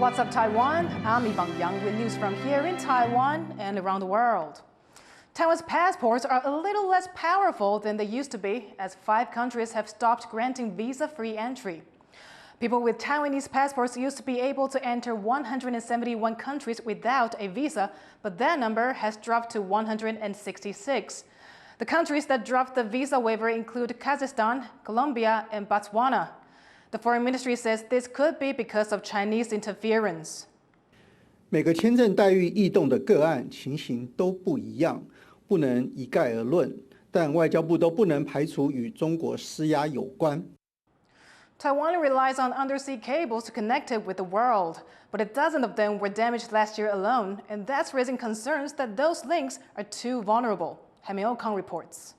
What's up, Taiwan? I'm Yvonne with news from here in Taiwan and around the world. Taiwan's passports are a little less powerful than they used to be, as 5 countries have stopped granting visa-free entry. People with Taiwanese passports used to be able to enter 171 countries without a visa, but that number has dropped to 166. The countries that dropped the visa waiver include Kazakhstan, Colombia, and Botswana. The Foreign Ministry says this could be because of Chinese interference. 每个签证待遇异动的个案情形都不一样，不能一概而论，但外交部都不能排除与中国施压有关。 Taiwan relies on undersea cables to connect it with the world, but a dozen of them were damaged last year alone, and that's raising concerns that those links are too vulnerable. Hamil Kong reports.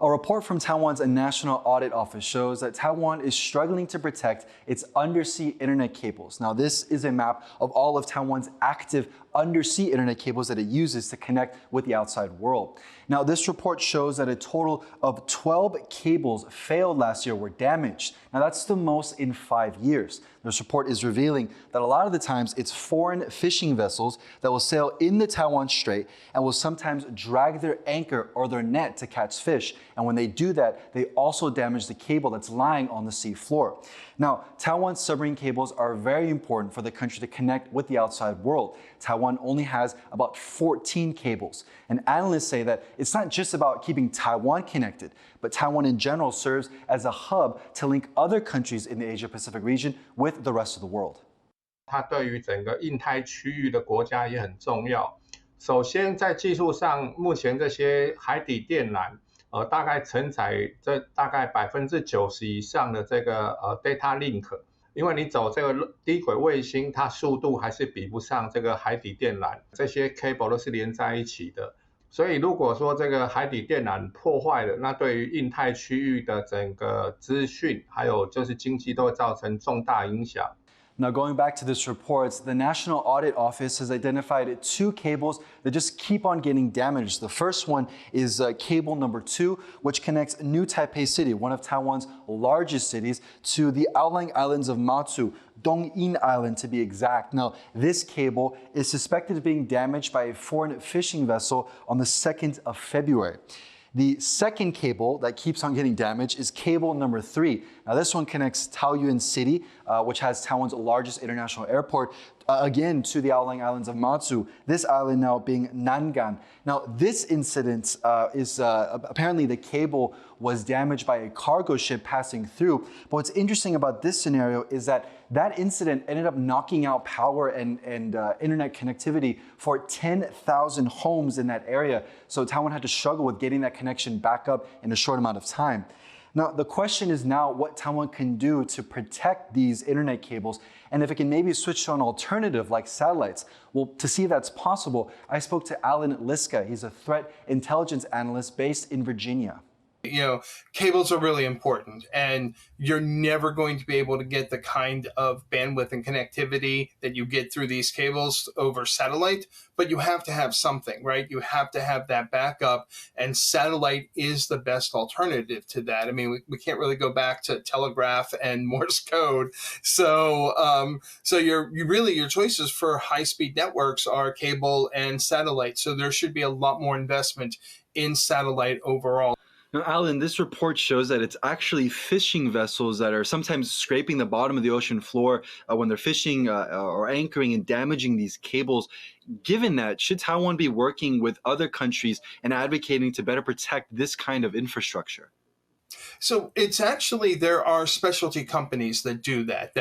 A report from Taiwan's National Audit Office shows that Taiwan is struggling to protect its undersea internet cables. Now, this is a map of all of Taiwan's active undersea internet cables that it uses to connect with the outside world. Now, this report shows that a total of 12 cables failed last year, were damaged. Now, that's the most in 5 years. This report is revealing that a lot of the times it's foreign fishing vessels that will sail in the Taiwan Strait and will sometimes drag their anchor or their net to catch fish. And when they do that, they also damage the cable that's lying on the sea floor. Now, Taiwan's submarine cables are very important for the country to connect with the outside world. Taiwan only has about 14 cables. And analysts say that it's not just about keeping Taiwan connected, but Taiwan in general serves as a hub to link other countries in the Asia-Pacific region with the rest of the world. 它对于整个印太区域的国家也很重要。首先，在技术上，目前这些海底电缆，大概承载这大概90%以上的这个data link， 因为你走这个低轨卫星，它速度还是比不上这个海底电缆，这些 cable 都是连在一起的。所以如果说这个海底电缆破坏了，那对于印太区域的整个资讯，还有就是经济都会造成重大影响。 Now, going back to this report, the National Audit Office has identified 2 cables that just keep on getting damaged. The first one is cable number 2, which connects New Taipei City, one of Taiwan's largest cities, to the outlying islands of Matsu, Dongyin Island to be exact. Now, this cable is suspected of being damaged by a foreign fishing vessel on the 2nd of February. The second cable that keeps on getting damaged is cable number 3. Now, this one connects Taoyuan City, which has Taiwan's largest international airport, again to the outlying islands of Matsu, this island now being Nangan. Now, this incident is apparently the cable was damaged by a cargo ship passing through. But what's interesting about this scenario is that that incident ended up knocking out power and internet connectivity for 10,000 homes in that area. So Taiwan had to struggle with getting that connection back up in a short amount of time. Now, the question is now what Taiwan can do to protect these internet cables and if it can maybe switch to an alternative like satellites. Well, to see if that's possible, I spoke to Alan Liska. He's a threat intelligence analyst based in Virginia. You know, cables are really important, and you're never going to be able to get the kind of bandwidth and connectivity that you get through these cables over satellite, but you have to have something, right? You have to have that backup, and satellite is the best alternative to that. I mean, we can't really go back to telegraph and Morse code. So, your choices for high-speed networks are cable and satellite. So there should be a lot more investment in satellite overall. Now, Alan, this report shows that it's actually fishing vessels that are sometimes scraping the bottom of the ocean floor when they're fishing or anchoring and damaging these cables. Given that, should Taiwan be working with other countries and advocating to better protect this kind of infrastructure? So it's actually, there are specialty companies that do that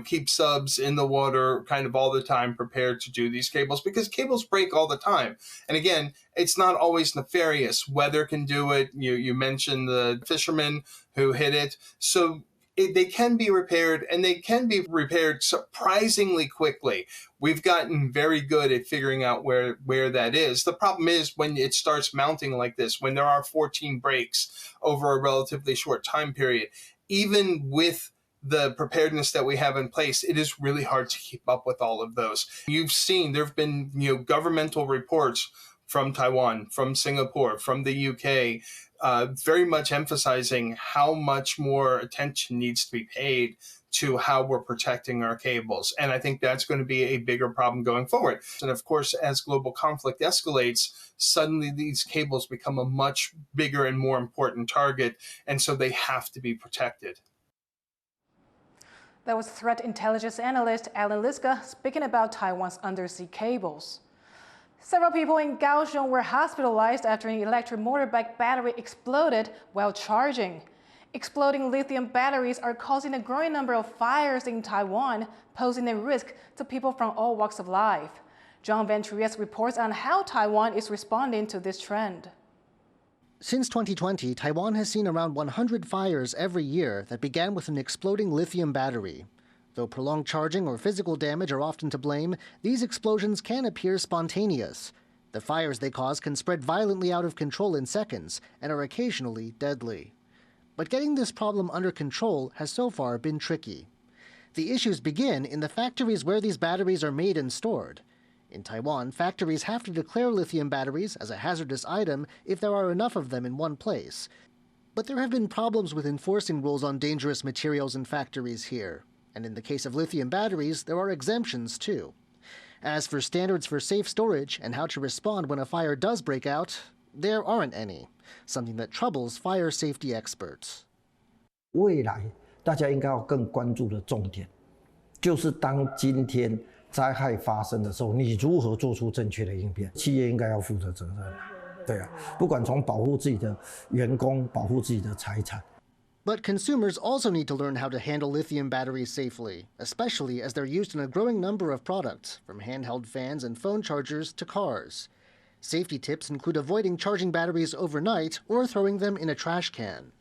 keep subs in the water kind of all the time prepared to do these cables, because cables break all the time. And again, it's not always nefarious. Weather can do it. You mentioned the fishermen who hit it. So they can be repaired, and they can be repaired surprisingly quickly. We've gotten very good at figuring out where that is. The problem is when it starts mounting like this, when there are 14 breaks over a relatively short time period, even with the preparedness that we have in place, it is really hard to keep up with all of those. You've seen there have been governmental reports from Taiwan, from Singapore, from the UK, very much emphasizing how much more attention needs to be paid to how we're protecting our cables. And I think that's going to be a bigger problem going forward. And of course, as global conflict escalates, suddenly these cables become a much bigger and more important target, and so they have to be protected. That was threat intelligence analyst Alan Liska speaking about Taiwan's undersea cables. Several people in Kaohsiung were hospitalized after an electric motorbike battery exploded while charging. Exploding lithium batteries are causing a growing number of fires in Taiwan, posing a risk to people from all walks of life. John Van Trieste reports on how Taiwan is responding to this trend. Since 2020, Taiwan has seen around 100 fires every year that began with an exploding lithium battery. Though prolonged charging or physical damage are often to blame, these explosions can appear spontaneous. The fires they cause can spread violently out of control in seconds and are occasionally deadly. But getting this problem under control has so far been tricky. The issues begin in the factories where these batteries are made and stored. In Taiwan, factories have to declare lithium batteries as a hazardous item if there are enough of them in one place. But there have been problems with enforcing rules on dangerous materials in factories here. And in the case of lithium batteries, there are exemptions too. As for standards for safe storage and how to respond when a fire does break out, there aren't any, something that troubles fire safety experts. 未来大家应该要更关注的重点，就是当今天灾害发生的时候，你如何做出正确的应变？企业应该要负责责任，对啊，不管从保护自己的员工、保护自己的财产。 But consumers also need to learn how to handle lithium batteries safely, especially as they're used in a growing number of products, from handheld fans and phone chargers to cars. Safety tips include avoiding charging batteries overnight or throwing them in a trash can.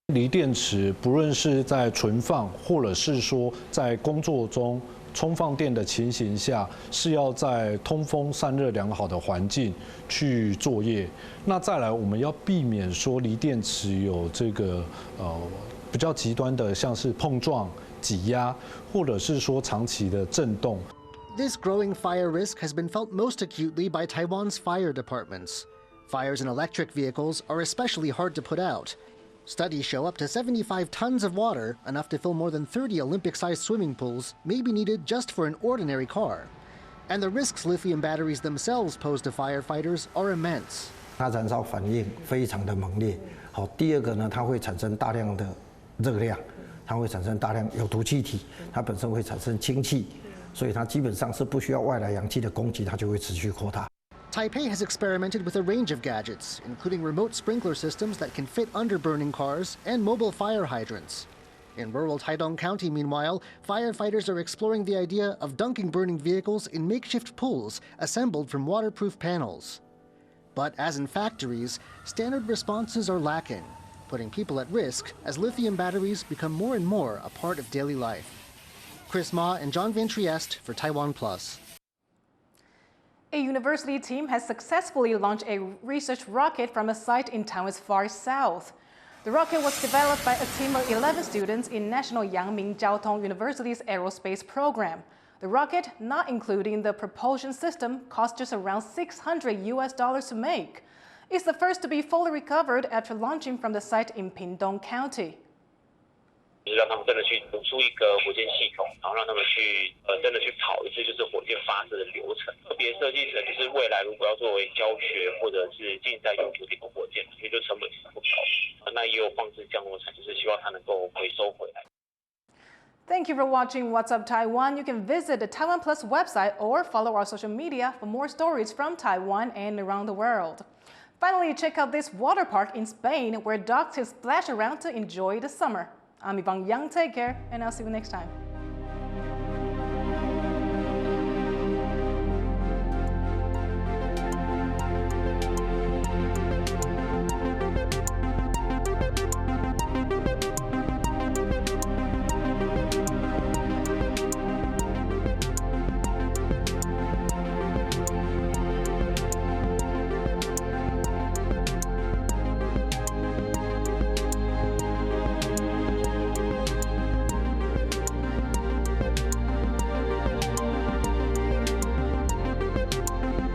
锂电池不论是在存放，或者是说在工作中充放电的情形下，是要在通风散热良好的环境去作业。那再来，我们要避免说锂电池有这个比较极端的，像是碰撞、挤压，或者是说长期的震动。 This growing fire risk has been felt most acutely by Taiwan's fire departments. Fires in electric vehicles are especially hard to put out. Studies show up to 75 tons of water, enough to fill more than 30 Olympic-sized swimming pools, may be needed just for an ordinary car. And the risks lithium batteries themselves pose to firefighters are immense. 它燃烧反应非常的猛烈。好，第二个呢，它会产生大量的热量，它会产生大量有毒气体，它本身会产生氢气，所以它基本上是不需要外来氧气的供给，它就会持续扩大。 Taipei has experimented with a range of gadgets, including remote sprinkler systems that can fit under burning cars and mobile fire hydrants. In rural Taidong County, meanwhile, firefighters are exploring the idea of dunking burning vehicles in makeshift pools assembled from waterproof panels. But as in factories, standard responses are lacking, putting people at risk as lithium batteries become more and more a part of daily life. Chris Ma and John Van Trieste for TaiwanPlus. A university team has successfully launched a research rocket from a site in Taiwan's far south. The rocket was developed by a team of 11 students in National Yangming Jiaotong University's aerospace program. The rocket, not including the propulsion system, cost just around $600 to make. It's the first to be fully recovered after launching from the site in Pingdong County. 就是让他们真的去读出一个火箭系统，然后让他们去真的去跑一次就是火箭发射的流程。特别设计成就是未来如果要作为教学或者是竞赛用途的一个火箭，所以就成本其实不高。那也有放置降落伞，就是希望它能够回收回来。Thank you for watching What's Up Taiwan. You can visit the TaiwanPlus website or follow our social media for more stories from Taiwan and around the world. Finally, check out this water park in Spain where dogs can splash around to enjoy the summer. I'm Yvonne Young. Take care, and I'll see you next time.